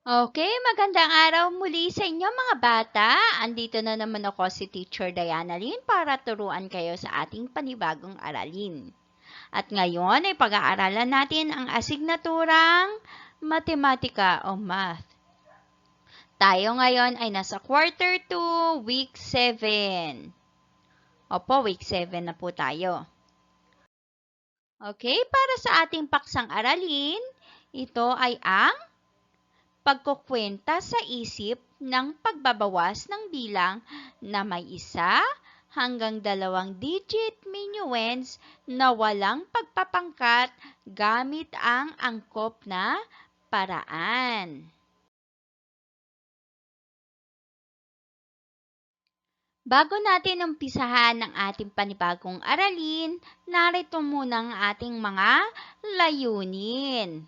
Okay, magandang araw muli sa inyo mga bata. Andito na naman ako si Teacher Diana Lynn para turuan kayo sa ating panibagong aralin. At ngayon ay pag-aaralan natin ang asignaturang Matematika o Math. Tayo ngayon ay nasa quarter 2, week 7. Opo, week 7 na po tayo. Okay, para sa ating paksang aralin, ito ay ang pagkukwenta sa isip ng pagbabawas ng bilang na may 1 hanggang 2 digit minuends na walang pagpapangkat gamit ang angkop na paraan. Bago natin umpisahan ang ating panibagong aralin, narito muna ang ating mga layunin.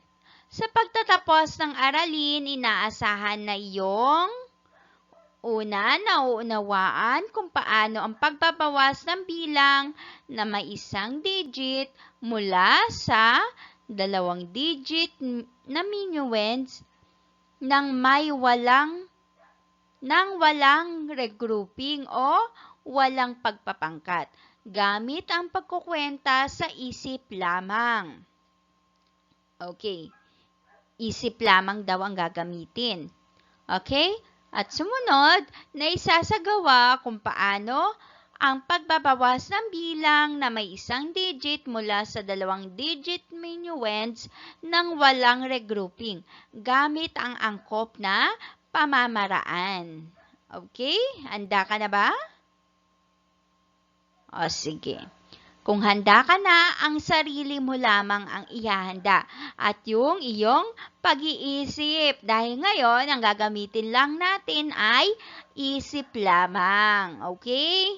Sa pagtatapos ng aralin, inaasahan na iyong una, nauunawaan kung paano ang pagbabawas ng bilang na may 1 digit mula sa 2 digit na minuends nang walang regrouping o walang pagpapangkat gamit ang pagkukwenta sa isip lamang. Okay. Isip lamang daw ang gagamitin. Okay? At sumunod na isasagawa kung paano ang pagbabawas ng bilang na may 1 digit mula sa 2 digit minuends nang walang regrouping gamit ang angkop na pamamaraan. Okay? Handa ka na ba? O sige. Kung handa ka na, ang sarili mo lamang ang ihahanda at yung iyong pag-iisip. Dahil ngayon, ang gagamitin lang natin ay isip lamang. Okay?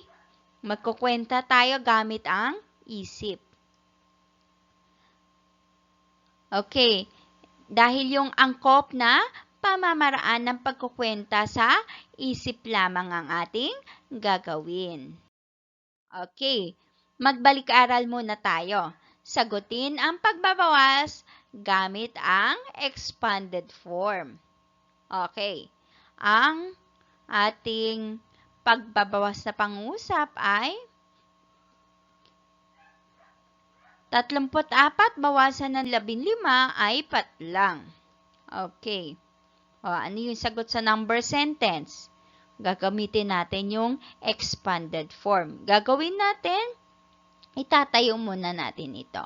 Magkukwenta tayo gamit ang isip. Okay. Dahil yung angkop na pamamaraan ng pagkukwenta sa isip lamang ang ating gagawin. Okay. Magbalik-aral muna tayo. Sagutin ang pagbabawas gamit ang expanded form. Okay. Ang ating pagbabawas na pangusap ay 34 bawasan ng 15 ay 4 lang. Okay. O, ano yung sagot sa number sentence? Gagamitin natin yung expanded form. Gagawin natin, itatayo muna natin ito.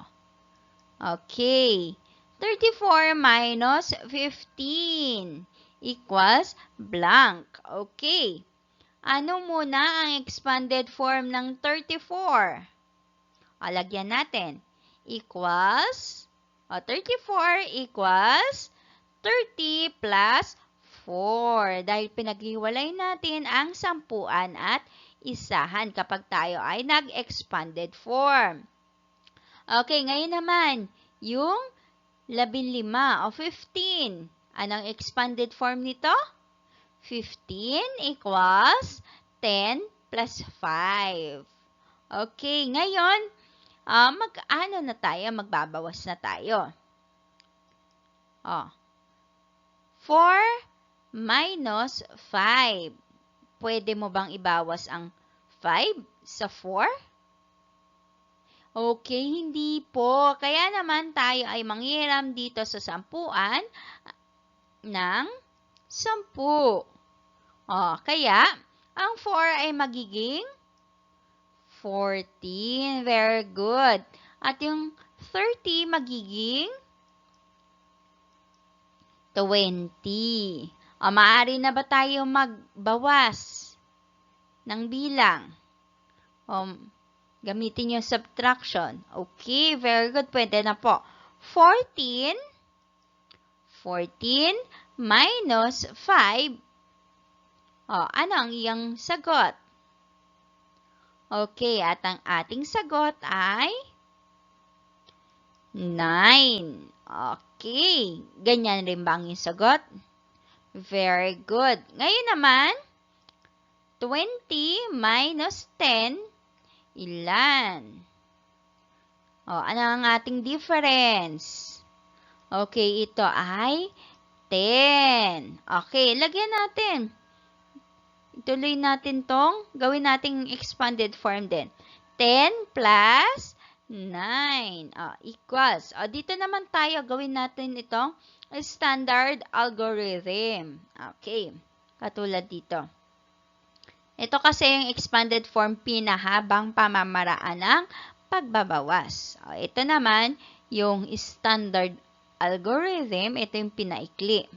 Okay. 34 minus 15 equals blank. Okay. Ano muna ang expanded form ng 34? Lagyan natin. Equals, 34 equals 30 plus 4. Dahil pinaghiwalay natin ang sampuan at isahan kapag tayo ay nag-expanded form. Okay, ngayon naman, yung 15 o 15. Anong expanded form nito? 15 equals 10 plus 5. Okay, ngayon, magbabawas na tayo. 4 minus 5. Pwede mo bang ibawas ang 5 sa 4? Okay, hindi po. Kaya naman tayo ay manghiram dito sa sampuan ng 10. Kaya ang 4 ay magiging 14. Very good. At yung 30 magiging 20. Maaari na ba tayo magbawas ng bilang? Gamitin yung subtraction. Okay, very good. Pwede na po. 14 minus 5. Ano ang iyong sagot? Okay, at ang ating sagot ay 9. Okay, ganyan rin ba ang iyong sagot? Very good. Ngayon naman, 20 minus 10, ilan? Ano ang ating difference? Okay, ito ay 10. Okay, lagyan natin. Ituloy natin gawin nating expanded form din. 10 plus 9 equals. Dito naman tayo, gawin natin itong standard algorithm. Okay, katulad dito. Ito kasi yung expanded form, pinahabang pamamaraan ng pagbabawas. Ito naman, yung standard algorithm, ito yung pinaikli.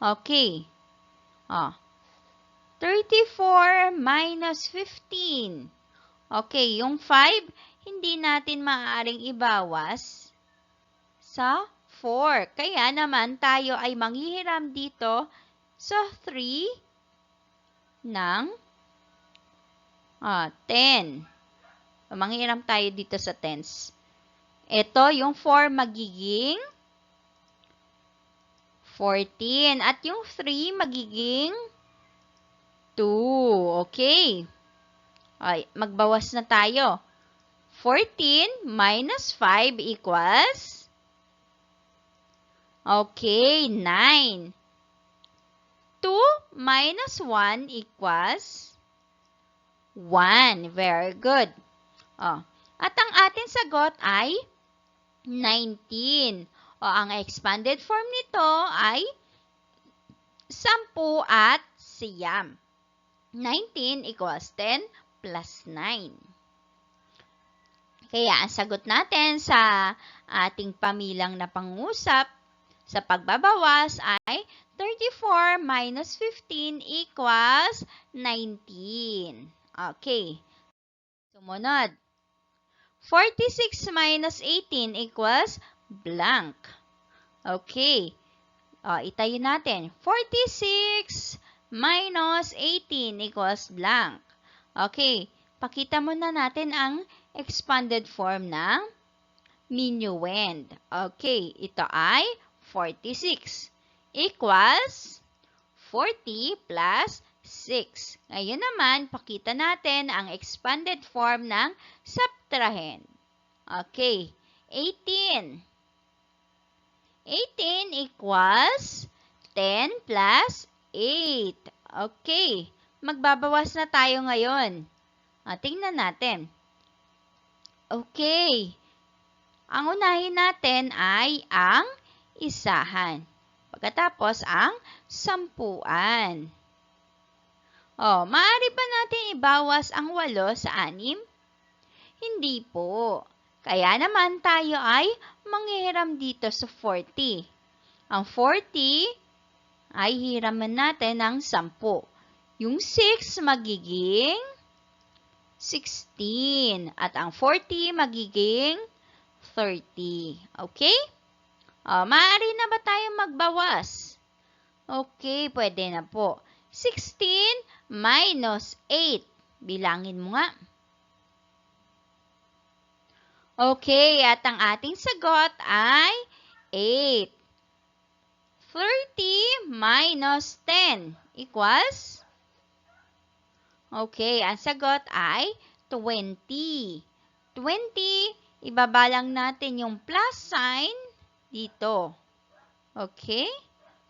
Okay. 34 minus 15. Okay, yung 5, hindi natin maaaring ibawas sa 4. Kaya naman tayo ay manghihiram dito sa 3 ng 10. Manghihiram tayo dito sa tens. Ito, yung 4 magiging 14. At yung 3 magiging 2. Okay. Magbawas na tayo. 14 minus 5 equals? Okay, 9. 2 minus 1 equals? 1. Very good. At ang ating sagot ay 19. Ang expanded form nito ay 10 at siyam. 19 equals 10 plus 9. Kaya ang sagot natin sa ating pamilang na pangusap sa pagbabawas ay 34 minus 15 equals 19. Okay. Sumunod. 46 minus 18 equals blank. Okay. Itayo natin. 46 minus 18 equals blank. Okay. Pakita muna natin ang expanded form ng minuend. Okay. Ito ay 46 equals 40 plus 6. Ngayon naman, pakita natin ang expanded form ng subtrahend. Okay. 18. 18 equals 10 plus 8. Okay. Magbabawas na tayo ngayon. Tingnan natin. Okay. Ang unahin natin ay ang isahan. Pagkatapos ang sampuan. Maaari ba natin ibawas ang 8 sa 6? Hindi po. Kaya naman tayo ay manghihiram dito sa 40. Ang 40 ay hiraman natin ng 10. Yung 6 magiging 16. At ang 40 magiging 30. Okay? Maaari na ba tayo magbawas? Okay, pwede na po. 16 minus 8. Bilangin mo nga. Okay, at ang ating sagot ay 8. 30 minus 10 equals? Okay, ang sagot ay 20. 20, ibabalang natin yung plus sign dito. Okay?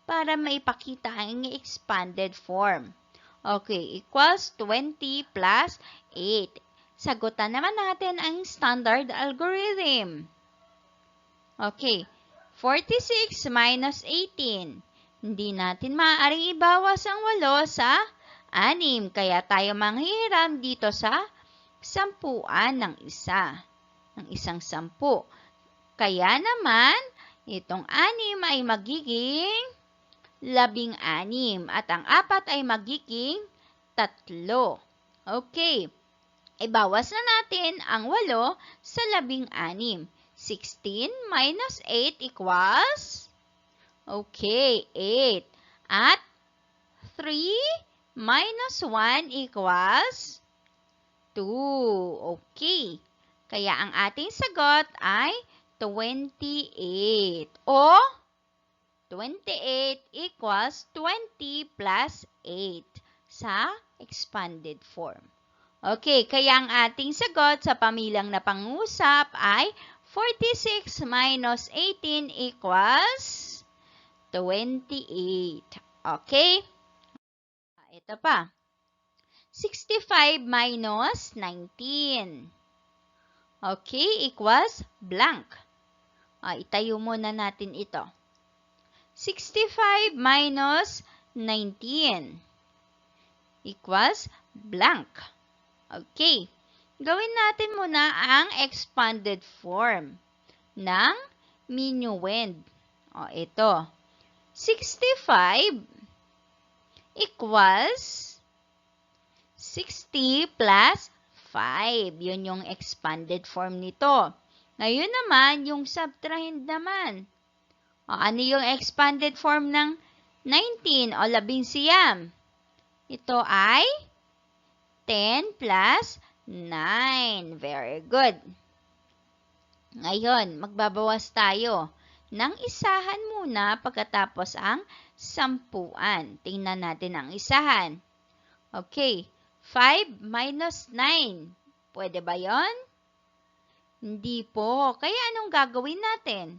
Para maipakita ang expanded form. Okay, equals 20 plus 8. Sagutan naman natin ang standard algorithm. Okay, 46 minus 18. Hindi natin maaaring ibawas ang 8 sa 6. Kaya tayo manghihiram dito sa sampuan ng isa. Ng isang 10. Kaya naman, itong 6 ay magiging 16. At ang 4 ay magiging 3. Okay. Ibawas na natin ang 8 sa 16. 16 minus 8 equals? Okay, 8. At 3 minus 1 equals 2. Okay. Kaya ang ating sagot ay 28. O 28 equals 20 plus 8 sa expanded form. Okay, kaya ang ating sagot sa pamilang na pangusap ay 46 minus 18 equals 28. Okay? Ito pa. 65 minus 19. Okay, equals blank. Itayo muna natin ito. 65 minus 19 equals blank. Okay. Gawin natin muna ang expanded form ng minuend. Ito. 65 equals 60 plus 5. Yun yung expanded form nito. Ngayon naman, yung subtrahend naman. Ano yung expanded form ng 19 o 11? Ito ay 10 plus 9. Very good. Ngayon, magbabawas tayo ng isahan muna pagkatapos ang sampuan. Tingnan natin ang isahan. Okay, 5 minus 9. Pwede ba yon? Hindi po. Kaya anong gagawin natin?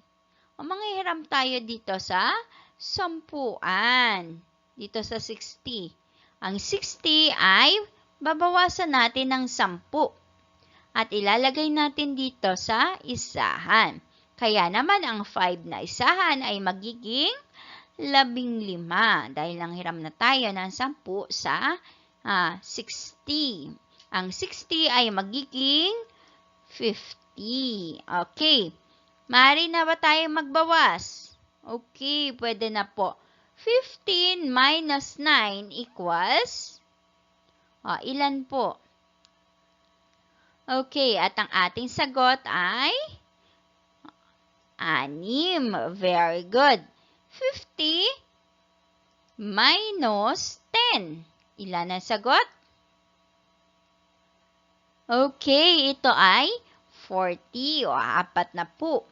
Manghihiram tayo dito sa sampuan. Dito sa 60. Ang 60 ay babawasan natin ng 10. At ilalagay natin dito sa isahan. Kaya naman ang 5 na isahan ay magiging 15. Dahil nanghiram na tayo ng 10 sa 60. Ang 60 ay magiging 50. Okay. Maaari na ba tayo magbawas? Okay, pwede na po. 15 minus 9 equals, ilan po? Okay, at ang ating sagot ay 6. Very good. 50 minus 10. Ilan ang sagot? Okay, ito ay 40 o 4 na po.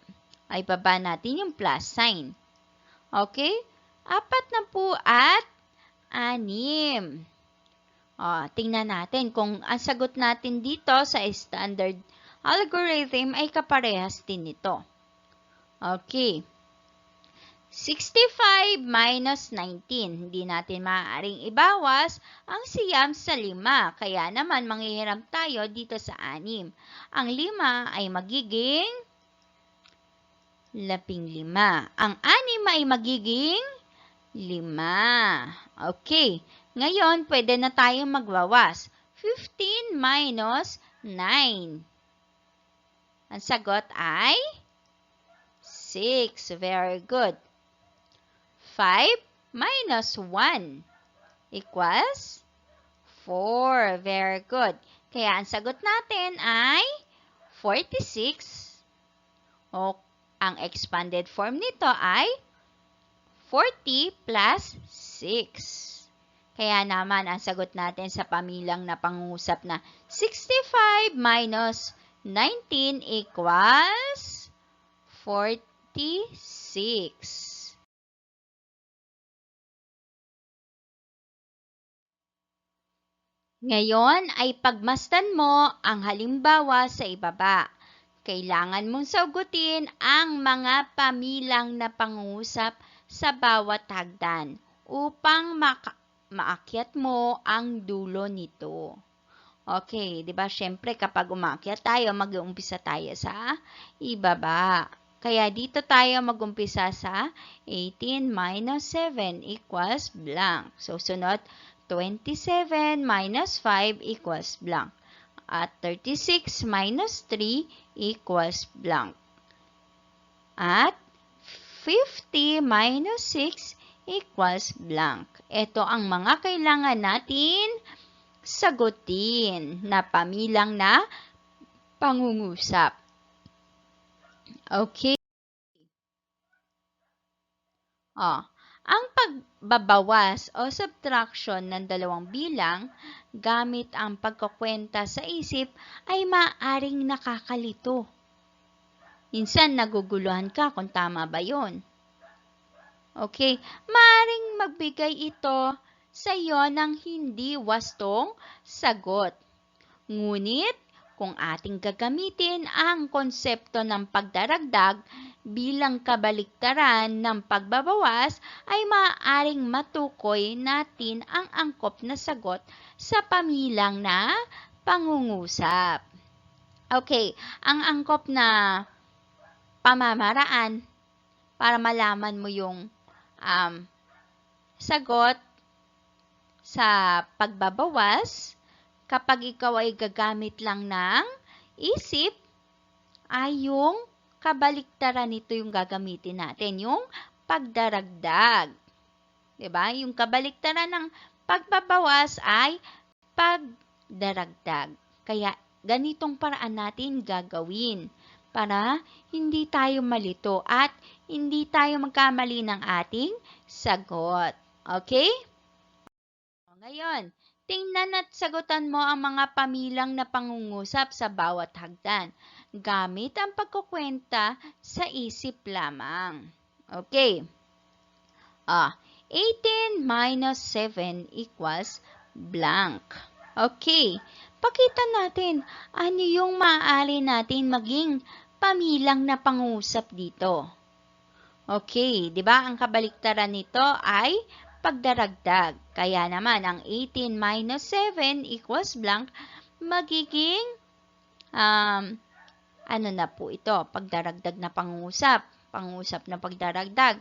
Ay baba natin yung plus sign. Okay? 4 na po at 6. Tingnan natin kung ang sagot natin dito sa standard algorithm ay kaparehas din nito. Okay. 65 minus 19. Hindi natin maaaring ibawas ang siyam sa 5. Kaya naman manghihiram tayo dito sa 6. Ang 5 ay magiging 15. Ang 6 ay magiging 5. Okay. Ngayon, pwede na tayong magbawas. 15 minus 9. Ang sagot ay 6. Very good. 5 minus 1 equals 4. Very good. Kaya ang sagot natin ay 46. O ang expanded form nito ay 40 plus 6. Kaya naman ang sagot natin sa pamilyang na pangungusap na 65 minus 19 equals 46. Ngayon ay pagmasdan mo ang halimbawa sa ibaba. Kailangan mong sagutin ang mga pamilyang na pangungusap sa bawat hagdan upang maakyat mo ang dulo nito. Okay, 'di ba? Syempre kapag umakyat tayo, mag-uumpisa tayo sa ibaba. Kaya dito tayo mag-umpisa sa 18 minus 7 equals blank. So sunod 27 minus 5 equals blank. At 36 minus 3 equals blank. At 50 minus 6 equals blank. Ito ang mga kailangan natin sagutin na pamilyang na pangungusap. Okay. Ang pagbabawas o subtraction ng dalawang bilang gamit ang pagkukwenta sa isip ay maaaring nakakalito. Minsan naguguluhan ka kung tama ba yon. Okay, maaaring magbigay ito sa iyo ng hindi wastong sagot. Ngunit Kung ating gagamitin ang konsepto ng pagdaragdag bilang kabaliktaran ng pagbabawas, ay maaaring matukoy natin ang angkop na sagot sa pamilang na pangungusap. Okay, ang angkop na pamamaraan para malaman mo yung sagot sa pagbabawas kapag ikaw ay gagamit lang ng isip, ay yung kabaliktaran nito yung gagamitin natin, yung pagdaragdag. Diba? Yung kabaliktaran ng pagbabawas ay pagdaragdag. Kaya ganitong paraan natin gagawin para hindi tayo malito at hindi tayo magkamali ng ating sagot. Okay? Ngayon, tingnan at sagutan mo ang mga pamilang na pangungusap sa bawat hagdan gamit ang pagkukwenta sa isip lamang. Okay. 18 minus 7 equals blank. Okay. Pakita natin ano yung maaari natin maging pamilang na pangungusap dito. Okay, di ba? Ang kabaliktaran nito ay pagdaragdag. Kaya naman, ang 18 minus 7 equals blank, magiging, ano na po ito? Pagdaragdag na pangungusap. Pangungusap na pagdaragdag.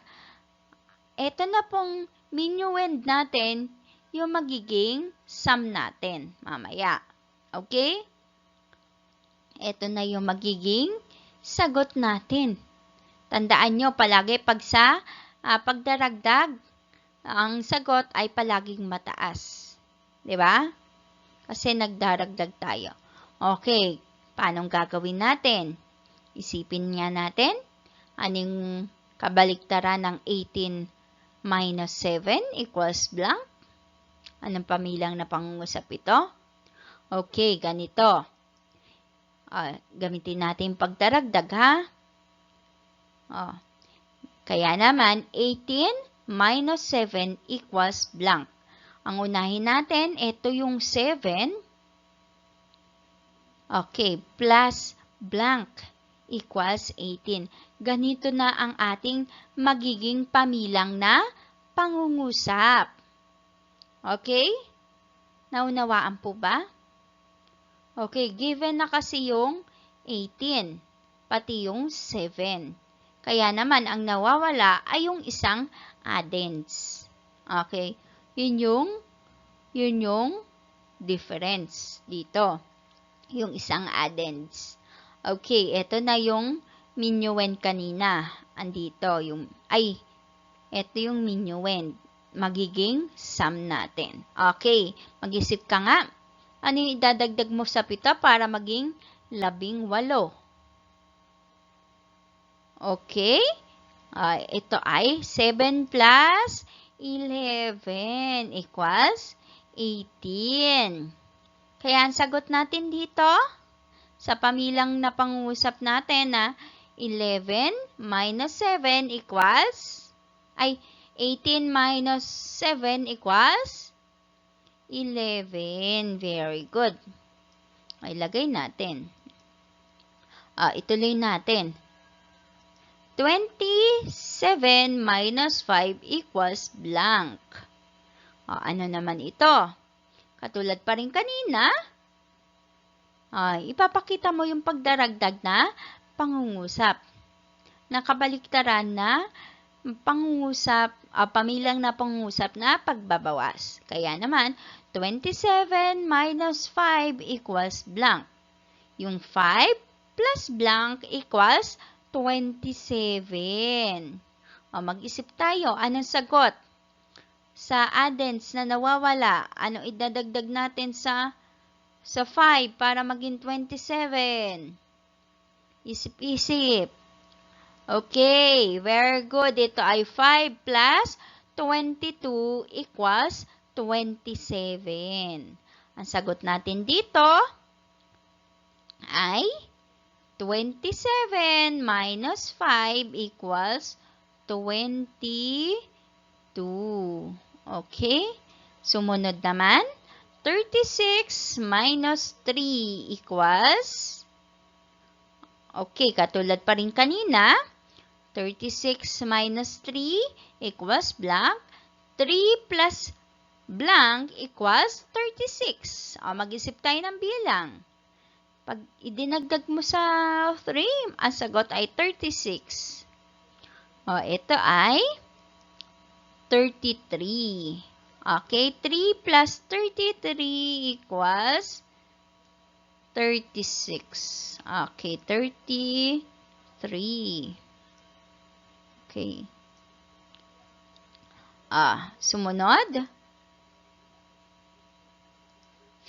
Ito na pong minuend natin, yung magiging sum natin mamaya. Okay? Ito na yung magiging sagot natin. Tandaan nyo, palagi pag sa pagdaragdag, ang sagot ay palaging mataas. Diba? Kasi nagdaragdag tayo. Okay, paano gagawin natin? Isipin nga natin, anong kabaliktaran ng 18 minus 7 equals blank? Anong pamilang na pangungusap ito? Okay, ganito. Gamitin natin pagdaragdag, ha? Kaya naman, 18 minus 7 equals blank. Ang unahin natin, ito yung 7. Okay, plus blank equals 18. Ganito na ang ating magiging pamilang na pangungusap. Okay? Naunawaan po ba? Okay, given na kasi yung 18, pati yung 7. Kaya naman, ang nawawala ay yung isang addends. Okay? Yun yung difference dito. Yung isang addends. Okay, ito na yung minuend kanina. Andito, ito yung minuend. Magiging sum natin. Okay, mag-isip ka nga. Ano yung idadagdag mo sa pito para maging 18? Okay? Ito ay 7 plus 11 equals 18. Kaya ang sagot natin dito, sa pamilang na pangungusap natin na 11 minus 7 equals, 18 minus 7 equals 11. Very good. Ilagay natin. Ituloy natin. 27 minus 5 equals blank. Ano naman ito? Katulad pa rin kanina, ipapakita mo yung pagdaragdag na pangungusap. Nakabaliktaran na pangungusap, pamilang na pangungusap na pagbabawas. Kaya naman, 27 minus 5 equals blank. Yung 5 plus blank equals 27. Mag-isip tayo, anong sagot? Sa addends na nawawala, anong idadagdag natin sa 5 para maging 27? Isip-isip. Okay, very good. Ito ay 5 plus 22 equals 27. Ang sagot natin dito ay 27 minus 5 equals 22. Okay? Sumunod naman, 36 minus 3 equals, okay, katulad pa rin kanina, 36 minus 3 equals blank. 3 plus blank equals 36. O, mag-isip tayo ng bilang. Pag idinagdag mo sa 3, ang sagot ay 36. O, ito ay 33. Okay, 3 plus 33 equals 36. Okay, 33. Okay. Sumunod.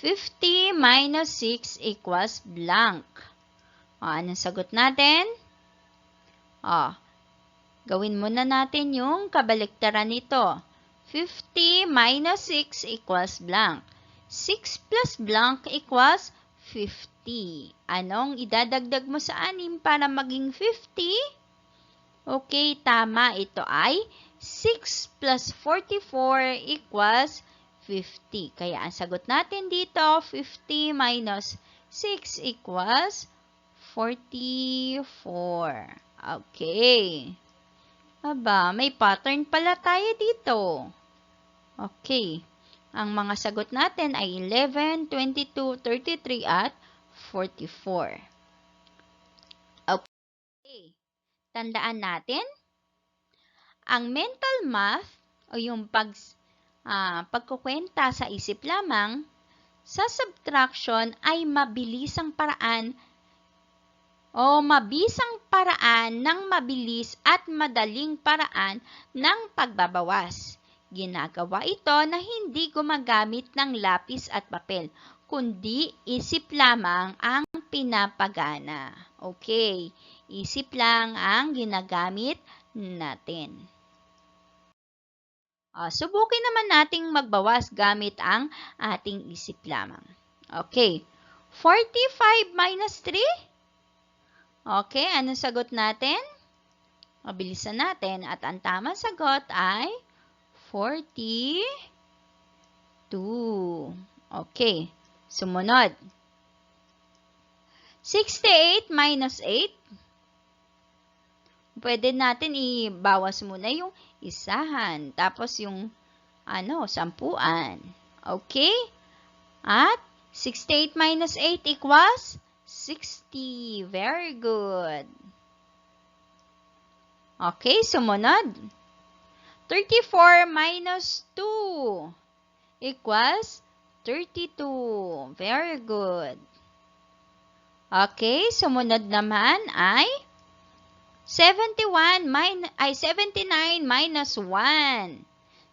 50 minus 6 equals blank. Anong sagot natin? Gawin muna natin yung kabaliktaran nito. 50 minus 6 equals blank. 6 plus blank equals 50. Anong idadagdag mo sa 6 para maging 50? Okay, tama. Ito ay 6 plus 44 equals 50. Kaya ang sagot natin dito, 50 minus 6 equals 44. Okay. Aba, may pattern pala tayo dito. Okay. Ang mga sagot natin ay 11, 22, 33, at 44. Okay. Tandaan natin, ang mental math o yung pagkukwenta sa isip lamang, sa subtraction ay mabisang paraan ng mabilis at madaling paraan ng pagbabawas. Ginagawa ito na hindi gumagamit ng lapis at papel, kundi isip lamang ang pinapagana. Okay, isip lang ang ginagamit natin. Subukin naman nating magbawas gamit ang ating isip lamang. Okay, 45 minus 3? Okay, anong sagot natin? Mabilisan natin at ang tamang sagot ay 42. Okay, sumunod. 68 minus 8? Pwede natin ibawas muna yung isahan, tapos yung sampuan. Okay? At 68 minus 8 equals 60. Very good. Okay, sumunod. 34 minus 2 equals 32. Very good. Okay, sumunod naman ay 79 minus 1.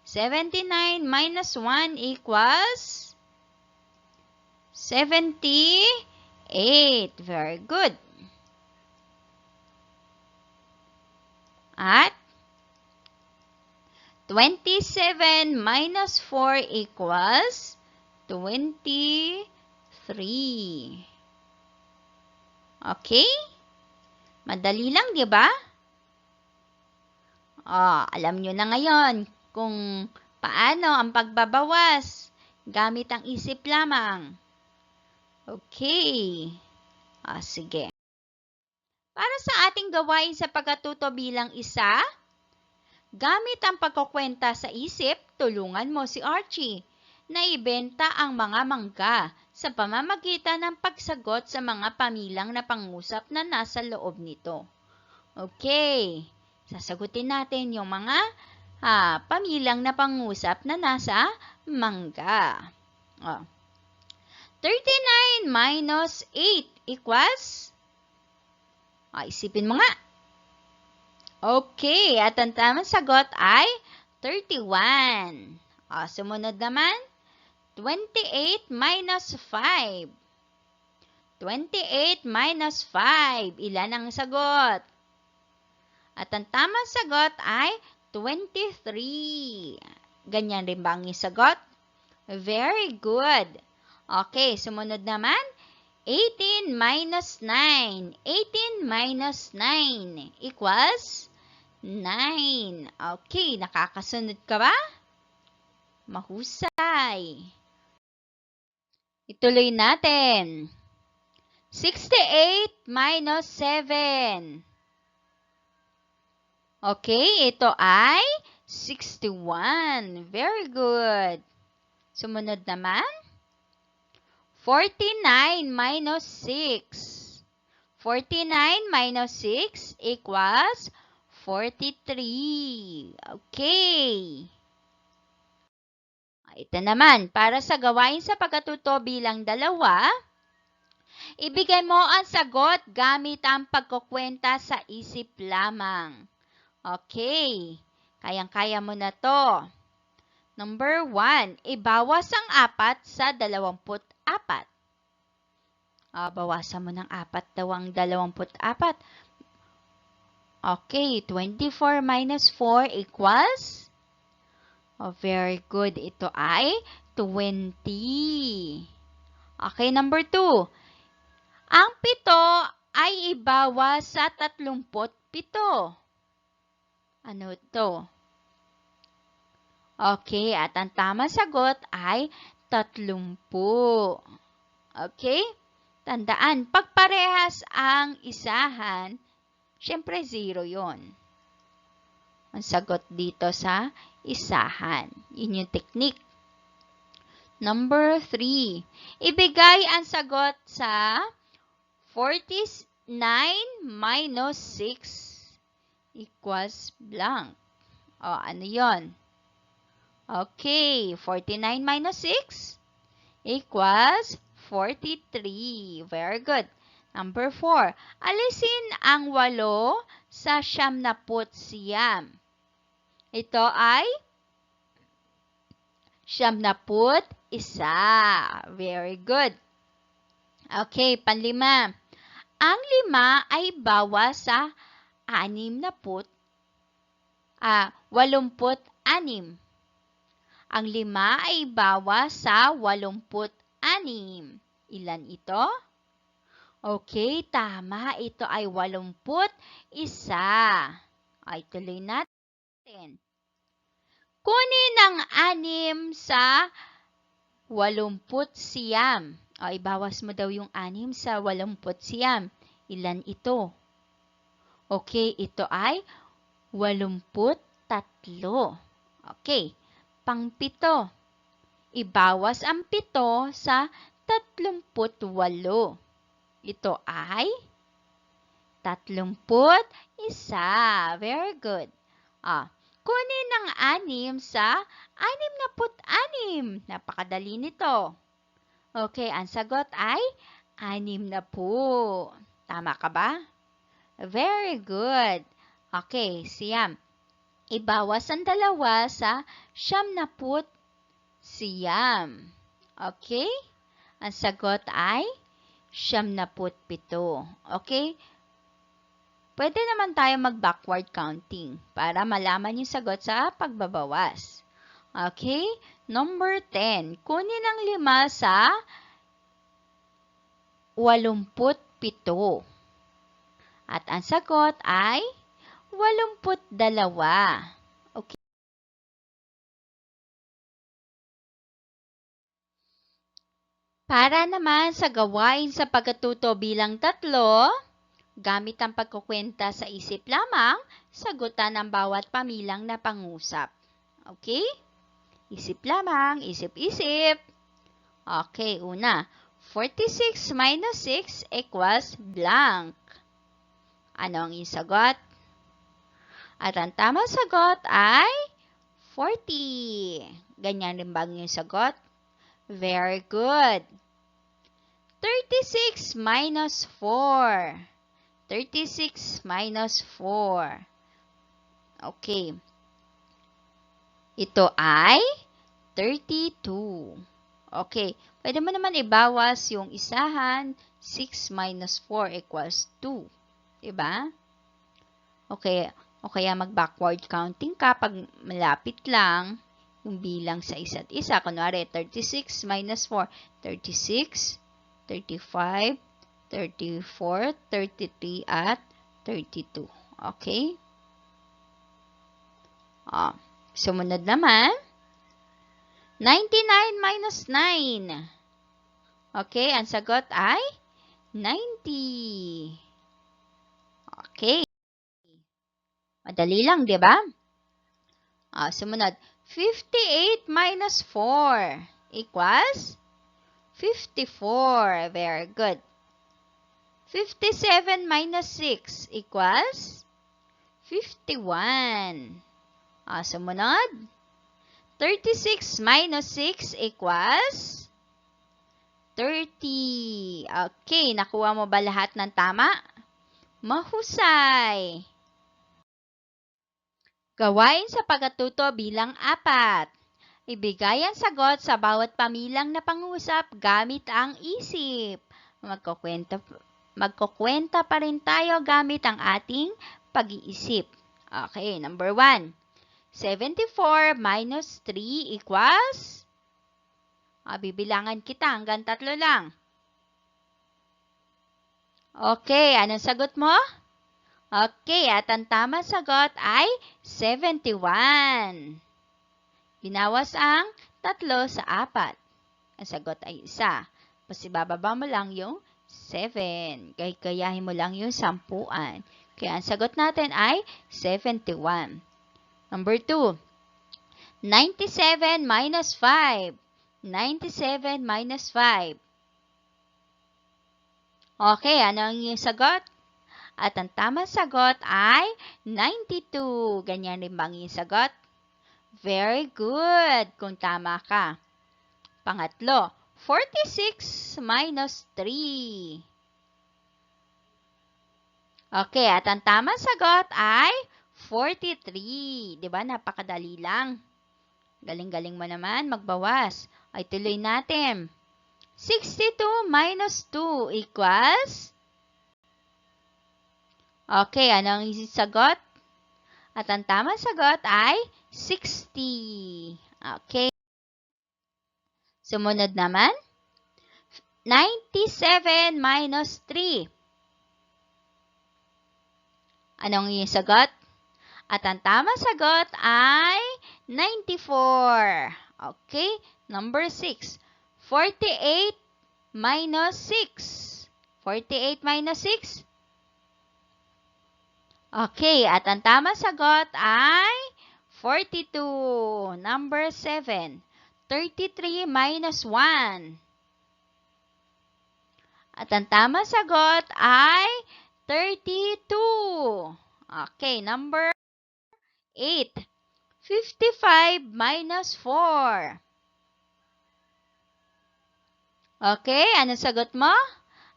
79 minus 1 equals 78. Very good. At 27 minus 4 equals 23. Okay? Madali lang, di ba? Alam nyo na ngayon kung paano ang pagbabawas gamit ang isip lamang. Okay. Sige. Para sa ating gawain sa pagkatuto bilang isa, gamit ang pagkukwenta sa isip, tulungan mo si Archie na ibenta ang mga mangga sa pamamagitan ng pagsagot sa mga pamilang na pangusap na nasa loob nito. Okay, sasagutin natin yung mga pamilang na pangusap na nasa mangga. 39 minus 8 equals? Isipin mo nga. Okay, at ang tamang sagot ay 31. Sumunod naman, 28 minus 5. 28 minus 5. Ilan ang sagot? At ang tamang sagot ay 23. Ganyan rin ba ang sagot? Very good. Okay, sumunod naman, 18 minus 9. 18 minus 9 equals 9. Okay, nakakasunod ka ba? Mahusay. Ituloy natin. 68 minus 7. Okay, ito ay 61. Very good. Sumunod naman. 49 minus 6. 49 minus 6 equals 43. Okay. Ito naman, para sa gawain sa pagkatuto bilang 2, ibigay mo ang sagot gamit ang pagkukwenta sa isip lamang. Okay, kayang-kaya mo na to. Number 1, ibawas ang 4 sa 24. Bawasan mo ng 4 daw ang 24. Okay, 24 minus 4 equals? Very good. Ito ay 20. Okay, number 2. Ang 7 ay ibawas sa 37. Ano ito? Okay, at ang tamang sagot ay 30. Okay? Tandaan, pag parehas ang isahan, syempre 0 yon. Ang sagot dito sa isahan. Yun yung technique. Number 3. Ibigay ang sagot sa 49 minus 6 equals blank. Ano yon? Okay, 49 minus 6 equals 43. Very good. Number 4. Alisin ang 8 sa 99. Ito ay 91. Very good. Okay, panlima. Ang 5 ay bawas sa 86. Ang 5 ay bawas sa 86. Ilan ito? Okay, tama. Ito ay 81. Ay, tuloy natin. Kunin ang 6 sa 89. Ibawas mo daw yung 6 sa 89. Ilan ito? Okay, ito ay 83. Okay, pang-7. Ibawas ang 7 sa 38. Ito ay 31. Very good. Kunin ang 6 sa 66. Napakadali nito. Okay, ang sagot ay 60. Tama ka ba? Very good. Okay, siyam. Ibawas ang 2 sa 90. Okay? Ang sagot ay 77. Okay? Pwede naman tayo mag-backward counting para malaman yung sagot sa pagbabawas. Okay? Number 10. Kunin ang 5 sa 87. At ang sagot ay 82. Okay. Para naman sa gawain sa pagkatuto bilang 3, gamit ang pagkukwenta sa isip lamang, sagutan ang bawat pamilang na pangusap. Okay? Isip lamang, isip-isip. Okay, una. 46 minus 6 equals blank. Ano ang isagot? At ang tamang sagot ay 40. Ganyan rin ba yung sagot? Very good. 36 minus 4. 36 minus 4. Okay. Ito ay 32. Okay. Pwede mo naman ibawas yung isahan. 6 minus 4 equals 2. Diba? Okay. O kaya mag-backward counting ka pag malapit lang yung bilang sa isa't isa. Kunwari, 36 minus 4. 36, 35, 34, 33, at 32. Okay? Sumunod naman, 99 minus 9. Okay, ang sagot ay 90. Okay. Madali lang, di ba? Sumunod. 58 minus 4 equals 54. Very good. 57 minus 6 equals 51. Sumunod. 36 minus 6 equals 30. Okay, nakuha mo ba lahat ng tama? Mahusay. Gawain sa pagkatuto bilang 4. Ibigay ang sagot sa bawat pamilang na pangusap gamit ang isip. Magkukwenta pa rin tayo gamit ang ating pag-iisip. Okay, number 1. 74 minus 3 equals? Bibilangan kita hanggang 3 lang. Okay, anong sagot mo? Okay, at ang tamang sagot ay 71. Binawas ang 3 sa 4. Ang sagot ay 1. Tapos ibababa mo lang yung 7. Gayahin mo lang yung 10. Kaya ang sagot natin ay 71. Number 2. 97 minus 5. 97 minus 5. Okay, ano ang iyong sagot? At ang tamang sagot ay 92. Ganyan rin bang iyong sagot? Very good, kung tama ka. Pangatlo, 46 minus 3. Okay, at ang tamang sagot ay 43. Diba, napakadali lang. Galing-galing mo naman, magbawas. Ay, tuloy natin. 62 minus 2 equals? Okay, anong sagot? At ang tamang sagot ay 60. Okay. Sumunod naman. 97 minus 3. Anong iyong sagot? At ang tamang sagot ay 94. Okay. Number 6. 48 minus 6. 48 minus 6. Okay, at ang tamang sagot ay 42. Number 7. 33 minus 1. At ang tamang sagot ay 32. Okay, number 8. 55 minus 4. Okay, anong sagot mo?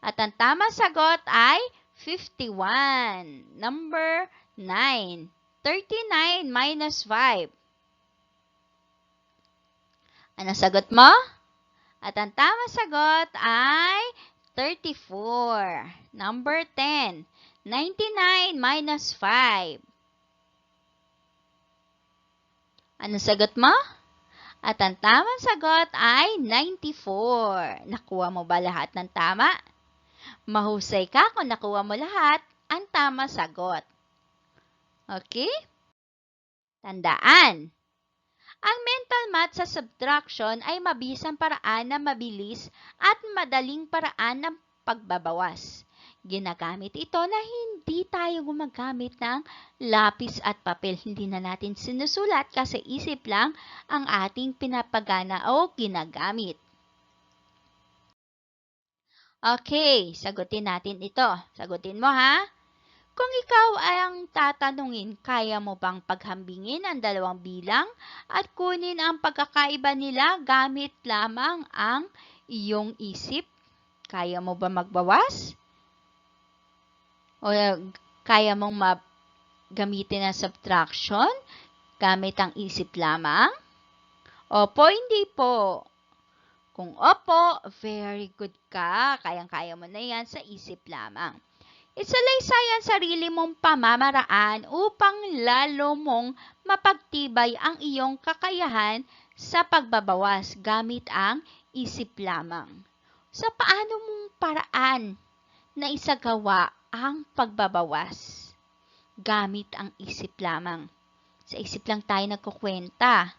At ang tamang sagot ay 51. Number 9. 39 minus 5. Anong sagot mo? At ang tamang sagot ay 34. Number 10. 99 minus 5. Anong sagot mo? At ang tamang sagot ay 94. Nakuha mo ba lahat ng tama? Mahusay ka kung nakuha mo lahat ang tamang sagot. Okay? Tandaan, ang mental math sa subtraction ay mabisang paraan na mabilis at madaling paraan ng pagbabawas. Ginagamit ito na hindi tayo gumagamit ng lapis at papel. Hindi na natin sinusulat kasi isip lang ang ating pinapagana o ginagamit. Okay, sagutin natin ito. Sagutin mo ha. Kung ikaw ay ang tatanungin, kaya mo bang paghambingin ang dalawang bilang at kunin ang pagkakaiba nila gamit lamang ang iyong isip? Kaya mo ba magbawas? O kaya mong gamitin ang subtraction gamit ang isip lamang? Opo, hindi po. Kung opo, very good ka. Kayang-kaya mo na yan sa isip lamang. Isalaysay ang sarili mong pamamaraan upang lalo mong mapagtibay ang iyong kakayahan sa pagbabawas gamit ang isip lamang. Sa paano mong paraan na isagawa ang pagbabawas gamit ang isip lamang? Sa isip lang tayo nagkukwenta.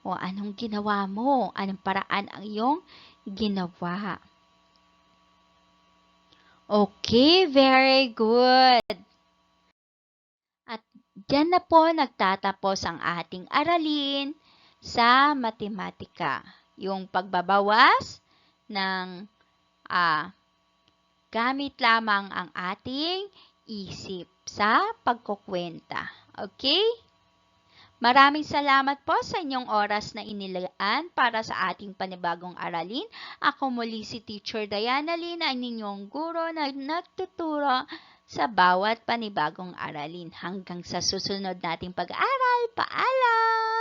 O anong ginawa mo? Anong paraan ang iyong ginawa. Okay, very good. At diyan na po nagtatapos ang ating aralin sa matematika. Yung pagbabawas ng gamit lamang ang ating isip sa pagkukwenta. Okay? Maraming salamat po sa inyong oras na inilaan para sa ating panibagong aralin. Ako muli si Teacher Diana Lynn, ang inyong guro na nagtuturo sa bawat panibagong aralin. Hanggang sa susunod nating pag-aaral, paalam!